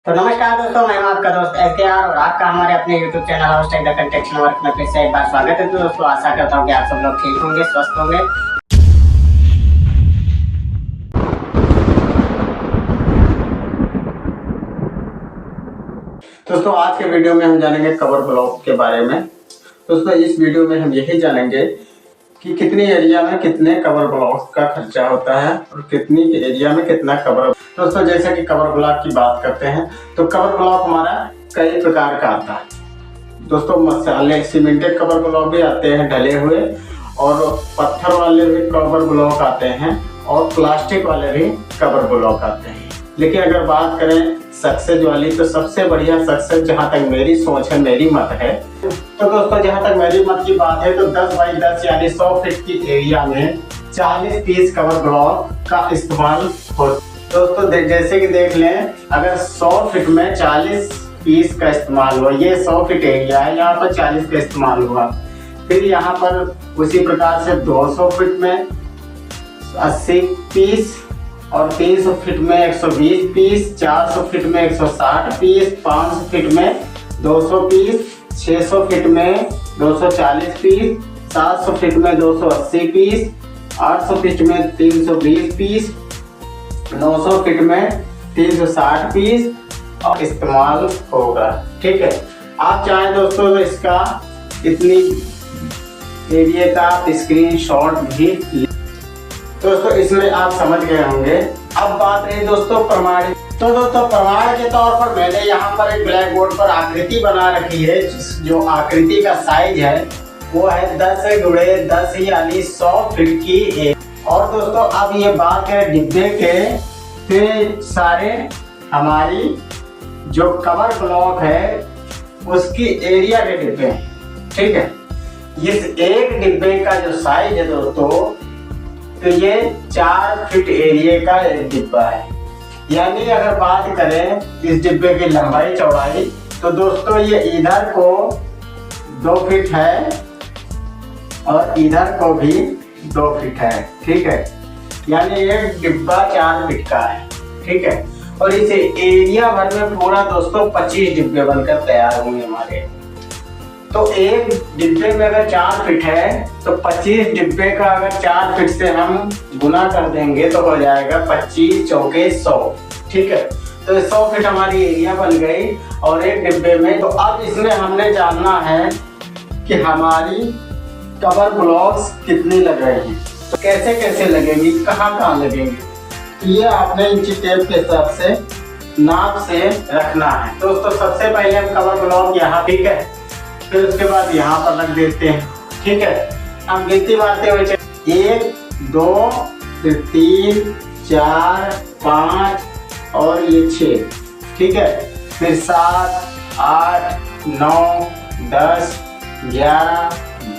तो नमस्कार दोस्तों, मैं हूं आपका दोस्त एसकेआर और आपका हमारे अपने YouTube channel house tech the construction work में फिर से एक बार स्वागत है। तो दोस्तों आशा करता हूं कि आप सब लोग ठीक होंगे, स्वस्थ होंगे। दोस्तों आज के वीडियो में हम जानेंगे कवर ब्लॉक के बारे में। दोस्तों इस वीडियो में हम यही जानेंगे कि कितनी एरिया में कितने कवर ब्लॉक का खर्चा होता है और कितनी एरिया में कितना कवर। दोस्तों जैसे कि कवर ब्लॉक की बात करते हैं तो कवर ब्लॉक हमारा कई प्रकार का आता है। दोस्तों मसाले सीमेंटेड कवर ब्लॉक भी आते हैं ढले हुए, और पत्थर वाले भी कवर ब्लॉक आते हैं, और प्लास्टिक वाले भी कवर ब्लॉक आते हैं। लेकिन अगर बात करें सक्सेस वाली तो सबसे बढ़िया सक्सेस, जहाँ तक मेरी सोच है, मेरी मत है, तो दोस्तों जहाँ तक मेरी मत की बात है तो 10 बाई 10 यानी 100 फीट की एरिया में 40 पीस कवर ब्लॉक का इस्तेमाल हो। दोस्तों जैसे कि देख लें, अगर 100 फीट में 40 पीस का इस्तेमाल हुआ, ये 100 फीट एरिया है, यहाँ पर 40 का इस्तेमाल हुआ। फिर यहाँ पर उसी प्रकार से 200 फीट में 80 पीस, और 300 फीट में 120 पीस, 400 फीट में 160 पीस, 500 फीट में 200 पीस, 600 फीट में 240 पीस, 700 फीट में 280 पीस, 800 फीट में 320 पीस, 900 फीट में 360 पीस और इस्तेमाल होगा। ठीक है, आप चाहें दोस्तों तो इसका इतनी एरिया का स्क्रीनशॉट भी। दोस्तों इसमें आप समझ गए होंगे। अब बात रही दोस्तों प्रमाण। तो दोस्तों प्रमाण के तौर पर मैंने यहाँ पर एक ब्लैक बोर्ड पर आकृति बना रखी है, जो आकृति का साइज है वो है 10x10 यानी 100 फीट की। और दोस्तों अब ये बात है डिब्बे के, फिर सारे हमारी जो कवर ब्लॉक है उसकी एरिया के डिब्बे हैं। ठीक है, इस एक डिब्बे का जो साइज है दोस्तों, तो ये 4 फीट एरिया का एक डिब्बा है। यानी अगर बात करें इस डिब्बे की लंबाई चौड़ाई, तो दोस्तों ये इधर को 2 फीट है और इधर को भी 2 फीट है। ठीक है, यानी एक डिब्बा 4 फीट का है। ठीक है, और इस एरिया भर में पूरा दोस्तों 25 डिब्बे बनकर तैयार हुए हमारे। तो एक डिब्बे में अगर 4 फीट है तो 25 डिब्बे का अगर 4 फीट से हम गुना कर देंगे तो हो जाएगा 25 चौके 100। ठीक है, तो 100 फीट हमारी एरिया बन गई और एक डिब्बे में। तो अब इसमें हमने जानना है कि हमारी कवर ब्लॉक्स कितनी लग रही हैं, तो कैसे कैसे लगेंगी, कहाँ कहाँ लगेंगी, ये आपने इंची टेप के हिसाब से नाप से रखना है। दोस्तों सबसे पहले हम कवर ब्लॉक यहाँ, ठीक है, फिर उसके बाद यहाँ पर रख देते हैं। ठीक है, हम गिनती मारते हुए 1 2 फिर 3 4 5 और ये 6। ठीक है, फिर 7 8 9 10 11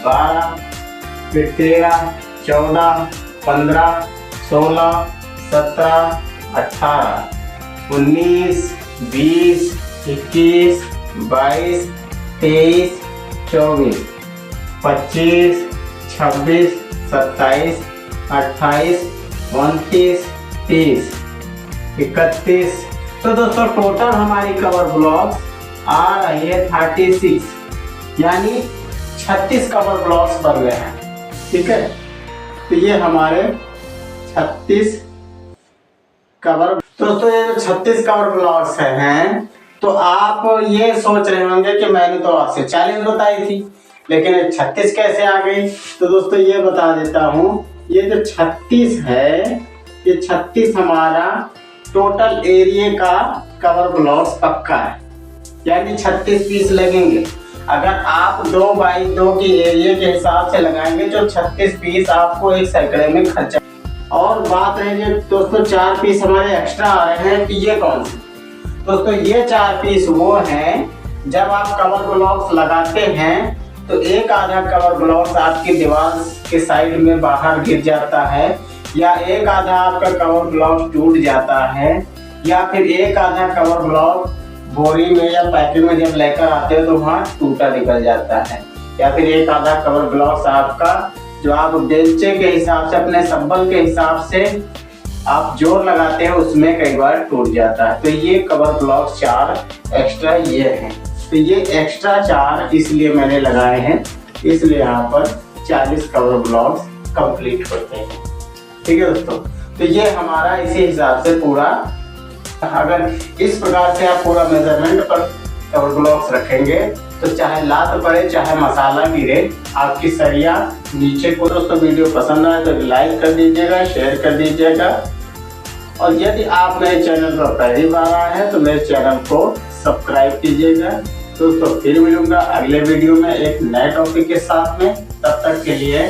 12 फिर 13 14 15 16 17 18 19 20 21 22 23 24 25 26 27 28 29 30 31। तो दोस्तों टोटल हमारी कवर ब्लॉक्स आ रही है 36, यानी 36 कवर ब्लॉक्स बन गए हैं। ठीक है, तो ये हमारे 36 कवर। दोस्तों ये जो 36 कवर ब्लॉक्स हैं, तो आप ये सोच रहे होंगे कि मैंने तो आपसे 40 बताई थी, लेकिन 36 कैसे आ गई। तो दोस्तों ये बता देता हूँ, ये जो 36 है, ये 36 हमारा टोटल एरिया का कवर ब्लॉक्स पक्का है, यानी 36 पीस लगेंगे। अगर आप 2 बाई 2 की एरिया के हिसाब से लगाएंगे तो 36 पीस आपको एक सैकड़े में खर्चा। और बात रही दोस्तों 4 पीस हमारे एक्स्ट्रा आ रहे हैं, तो ये कौन से। दोस्तों ये 4 पीस वो हैं, जब आप कवर ब्लॉक्स लगाते हैं तो एक आधा कवर ब्लॉक्स आपकी दीवार के साइड में बाहर गिर जाता है, या एक आधा आपका कवर ब्लॉक टूट जाता है, या फिर एक आधा कवर ब्लॉक बोरी में या पैकेट में जब लेकर आते हो तो वहाँ टूटा निकल जाता है, या फिर एक आधा कवर ब्लॉक्स आपका जो आप बेंचे के हिसाब से, अपने सब्बल के हिसाब से आप जोर लगाते हैं उसमें कई बार टूट जाता है। तो ये कवर ब्लॉक 4 एक्स्ट्रा ये हैं। तो ये एक्स्ट्रा 4 इसलिए मैंने लगाए हैं, इसलिए यहाँ पर 40 कवर ब्लॉक कंप्लीट होते हैं। ठीक है दोस्तों, तो ये हमारा इसी हिसाब से पूरा, अगर इस प्रकार से आप पूरा मेजरमेंट पर कवर ब्लॉक्स रखेंगे तो चाहे लात पड़े चाहे मसाला गिरे, आपकी सरिया नीचे को। दोस्तों वीडियो पसंद आए तो लाइक कर दीजिएगा, शेयर कर दीजिएगा, और यदि आप मेरे चैनल पर पहली बार आए हैं तो मेरे चैनल को सब्सक्राइब कीजिएगा। दोस्तों फिर मिलूंगा अगले वीडियो में एक नए टॉपिक के साथ में, तब तक के लिए